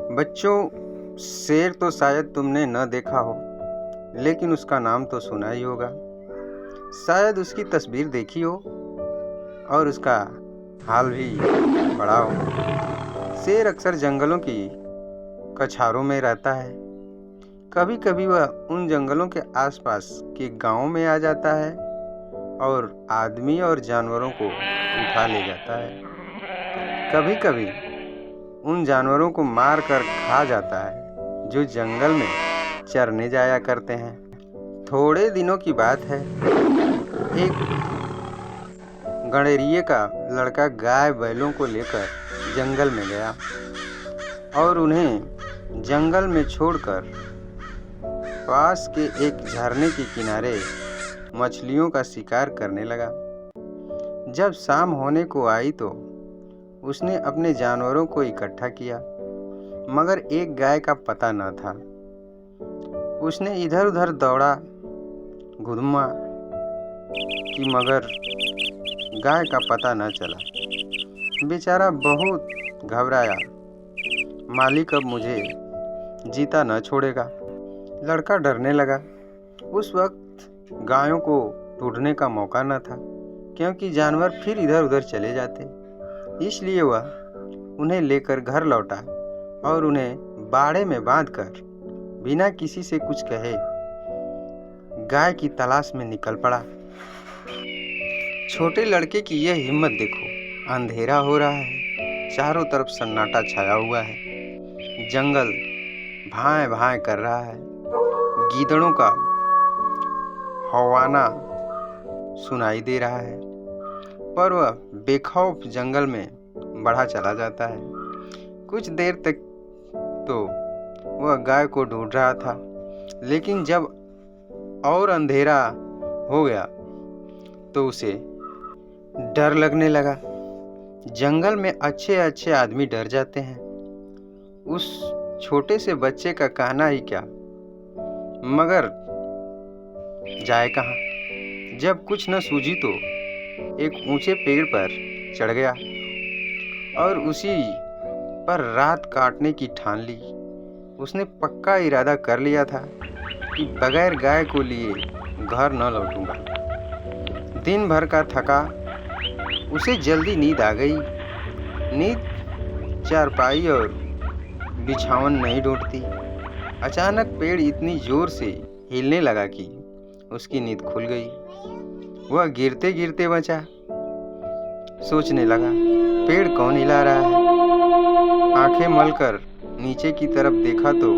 बच्चों, शेर तो शायद तुमने न देखा हो, लेकिन उसका नाम तो सुना ही होगा। शायद उसकी तस्वीर देखी हो और उसका हाल भी पड़ा हो। शेर अक्सर जंगलों की कछारों में रहता है। कभी कभी वह उन जंगलों के आसपास के गांवों में आ जाता है और आदमी और जानवरों को उठा ले जाता है। कभी कभी उन जानवरों को मार कर खा जाता है जो जंगल में चरने जाया करते हैं। थोड़े दिनों की बात है, एक गणेरिये का लड़का गाय बैलों को लेकर जंगल में गया और उन्हें जंगल में छोड़कर पास के एक झरने के किनारे मछलियों का शिकार करने लगा। जब शाम होने को आई तो उसने अपने जानवरों को इकट्ठा किया, मगर एक गाय का पता न था। उसने इधर उधर दौड़ा घूमा कि मगर गाय का पता न चला। बेचारा बहुत घबराया, मालिक अब मुझे जीता न छोड़ेगा। लड़का डरने लगा। उस वक्त गायों को ढूंढने का मौका न था, क्योंकि जानवर फिर इधर उधर चले जाते। इसलिए वह उन्हें लेकर घर लौटा और उन्हें बाड़े में बांधकर बिना किसी से कुछ कहे गाय की तलाश में निकल पड़ा। छोटे लड़के की यह हिम्मत देखो। अंधेरा हो रहा है, चारों तरफ सन्नाटा छाया हुआ है, जंगल भाए भाए कर रहा है, गीदड़ों का हौवाना सुनाई दे रहा है, पर वह बेखौफ जंगल में बढ़ा चला जाता है। कुछ देर तक तो वह गाय को ढूंढ रहा था, लेकिन जब और अंधेरा हो गया तो उसे डर लगने लगा। जंगल में अच्छे अच्छे आदमी डर जाते हैं, उस छोटे से बच्चे का कहना ही क्या। मगर जाए कहाँ। जब कुछ न सूझी तो एक ऊंचे पेड़ पर चढ़ गया और उसी पर रात काटने की ठान ली। उसने पक्का इरादा कर लिया था कि बगैर गाय को लिए घर न लौटूंगा। दिन भर का थका उसे जल्दी नींद आ गई। नींद चारपाई और बिछावन नहीं ढूंढती। अचानक पेड़ इतनी जोर से हिलने लगा कि उसकी नींद खुल गई। वह गिरते गिरते बचा। सोचने लगा, पेड़ कौन हिला रहा है। आंखें मलकर नीचे की तरफ देखा तो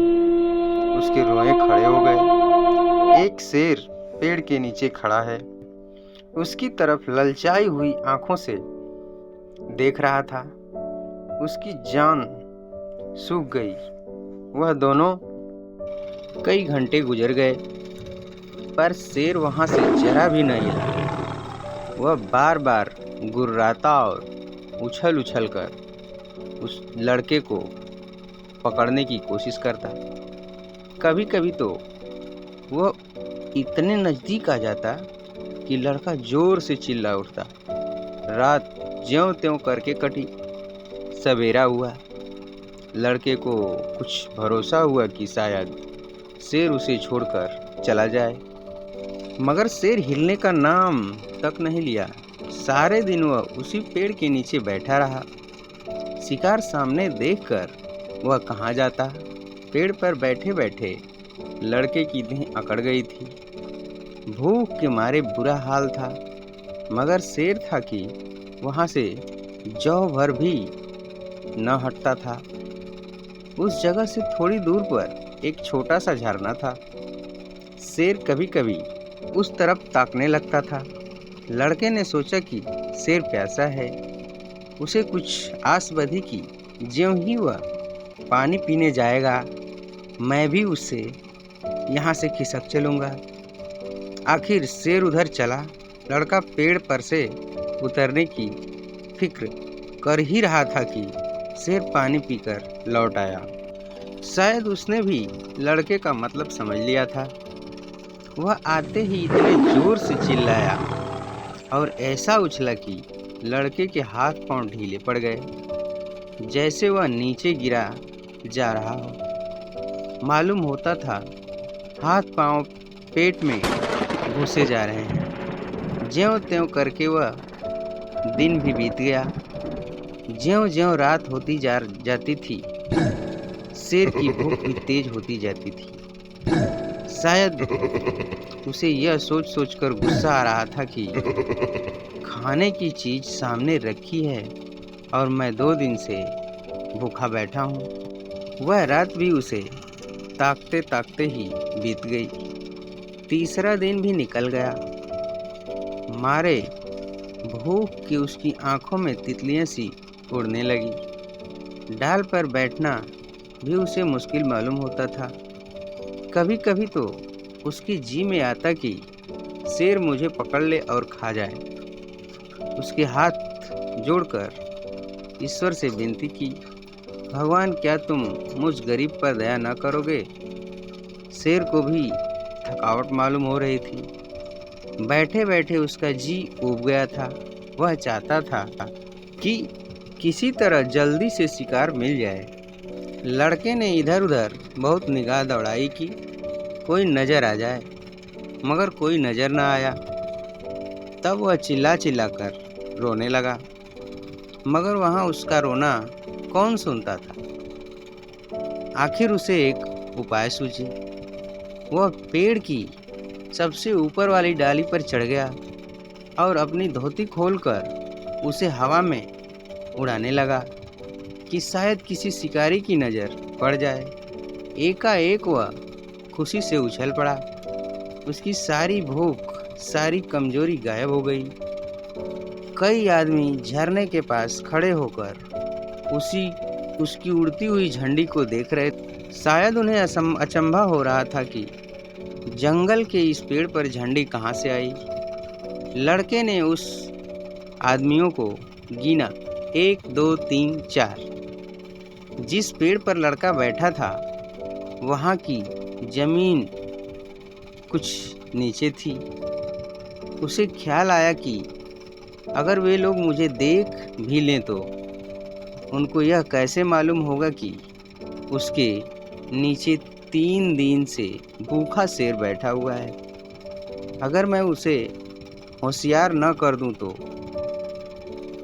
उसके रोए खड़े हो गए। एक शेर पेड़ के नीचे खड़ा है, उसकी तरफ ललचाई हुई आंखों से देख रहा था। उसकी जान सूख गई। वह दोनों कई घंटे गुजर गए, पर शेर वहां से जरा भी नहीं हिला। वह बार बार गुर्राता और उछल उछल कर उस लड़के को पकड़ने की कोशिश करता। कभी कभी तो वह इतने नज़दीक आ जाता कि लड़का जोर से चिल्ला उठता। रात ज्यों त्यों करके कटी। सवेरा हुआ। लड़के को कुछ भरोसा हुआ कि शायद शेर उसे छोड़कर चला जाए, मगर शेर हिलने का नाम तक नहीं लिया। सारे दिन वह उसी पेड़ के नीचे बैठा रहा। शिकार सामने देखकर वह कहाँ जाता। पेड़ पर बैठे बैठे लड़के की देह अकड़ गई थी। भूख के मारे बुरा हाल था, मगर शेर था कि वहाँ से जौ भर भी न हटता था। उस जगह से थोड़ी दूर पर एक छोटा सा झरना था। शेर कभी कभी उस तरफ ताकने लगता था। लड़के ने सोचा कि शेर प्यासा है। उसे कुछ आस बंधी कि ज्यों ही वह पानी पीने जाएगा, मैं भी उससे यहाँ से खिसक चलूँगा। आखिर शेर उधर चला। लड़का पेड़ पर से उतरने की फिक्र कर ही रहा था कि शेर पानी पीकर लौट आया। शायद उसने भी लड़के का मतलब समझ लिया था। वह आते ही इतने जोर से चिल्लाया और ऐसा उछला कि लड़के के हाथ पांव ढीले पड़ गए। जैसे वह नीचे गिरा जा रहा हो। मालूम होता था हाथ पांव पेट में घुसे जा रहे हैं। ज्यों-त्यों करके वह दिन भी बीत गया। ज्यों-ज्यों रात होती जाती थी, शेर की भूख भी तेज होती जाती थी। शायद उसे यह सोच-सोच कर गुस्सा आ रहा था कि खाने की चीज सामने रखी है और मैं 2 दिन से भूखा बैठा हूँ। वह रात भी उसे ताकते-ताकते ही बीत गई। तीसरा दिन भी निकल गया। मारे भूख की उसकी आंखों में तितलियां सी उड़ने लगी। डाल पर बैठना भी उसे मुश्किल मालूम होता था। कभी-कभी तो उसकी जी में आता कि शेर मुझे पकड़ ले और खा जाए। उसके हाथ जोड़कर ईश्वर से विनती की, भगवान क्या तुम मुझ गरीब पर दया न करोगे? शेर को भी थकावट मालूम हो रही थी। बैठे-बैठे उसका जी ऊब गया था। वह चाहता था कि किसी तरह जल्दी से शिकार मिल जाए। लड़के ने इधर-उधर बहुत निगाह दौड़ाई कि कोई नजर आ जाए, मगर कोई नजर न आया। तब वह चिल्ला-चिल्ला कर रोने लगा, मगर वहां उसका रोना कौन सुनता था। आखिर उसे एक उपाय सूझी। वह पेड़ की सबसे ऊपर वाली डाली पर चढ़ गया और अपनी धोती खोलकर उसे हवा में उड़ाने लगा कि शायद किसी शिकारी की नज़र पड़ जाए। एकाएक वह खुशी से उछल पड़ा। उसकी सारी भूख, सारी कमजोरी गायब हो गई। कई आदमी झरने के पास खड़े होकर उसकी उड़ती हुई झंडी को देख रहे थे। शायद उन्हें अचंभा हो रहा था कि जंगल के इस पेड़ पर झंडी कहाँ से आई। लड़के ने उस आदमियों को गिना, 1 2 3 4। जिस पेड़ पर लड़का बैठा था वहाँ की जमीन कुछ नीचे थी। उसे ख्याल आया कि अगर वे लोग मुझे देख भी लें तो उनको यह कैसे मालूम होगा कि उसके नीचे 3 दिन से भूखा शेर बैठा हुआ है। अगर मैं उसे होशियार न कर दूं तो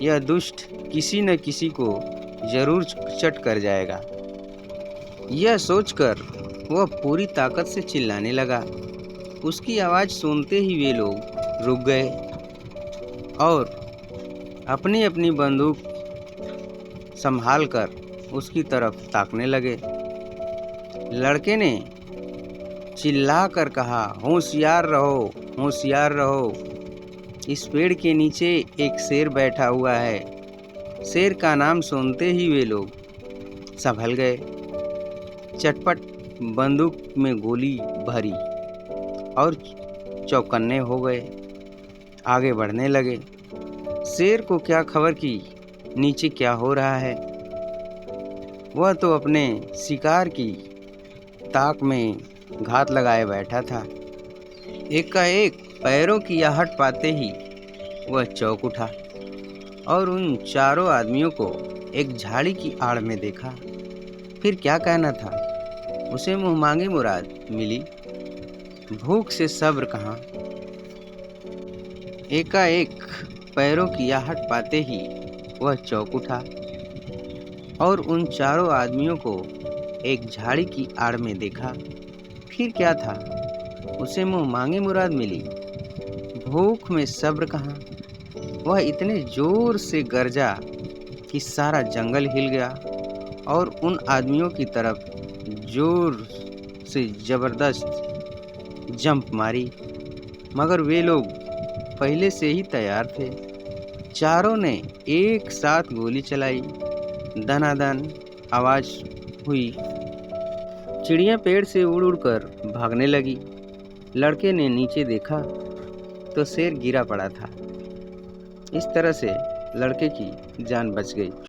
यह दुष्ट किसी न किसी को जरूर चट कर जाएगा। यह सोचकर वह पूरी ताकत से चिल्लाने लगा। उसकी आवाज़ सुनते ही वे लोग रुक गए और अपनी अपनी बंदूक संभाल कर उसकी तरफ ताकने लगे। लड़के ने चिल्लाकर कहा, होशियार रहो, होशियार रहो। इस पेड़ के नीचे एक शेर बैठा हुआ है। शेर का नाम सुनते ही वे लोग संभल गए। चटपट बंदूक में गोली भरी और चौकन्ने हो गए। आगे बढ़ने लगे। शेर को क्या खबर कि नीचे क्या हो रहा है। वह तो अपने शिकार की ताक में घात लगाए बैठा था। एकाएक पैरों की आहट पाते ही वह चौंक उठा और उन चारों आदमियों को एक झाड़ी की आड़ में देखा। फिर क्या कहना था, उसे मुँह मांगी मुराद मिली। भूख से सब्र कहाँ। एकाएक पैरों की आहट पाते ही वह चौंक उठा और उन चारों आदमियों को एक झाड़ी की आड़ में देखा। फिर क्या था, उसे मुँह मांगी मुराद मिली। भूख में सब्र कहाँ। वह इतने जोर से गरजा कि सारा जंगल हिल गया और उन आदमियों की तरफ जोर से जबरदस्त जंप मारी, मगर वे लोग पहले से ही तैयार थे। चारों ने एक साथ गोली चलाई। दनादन आवाज हुई। चिड़िया पेड़ से उड़ उड़ कर भागने लगी। लड़के ने नीचे देखा तो शेर गिरा पड़ा था। इस तरह से लड़के की जान बच गई।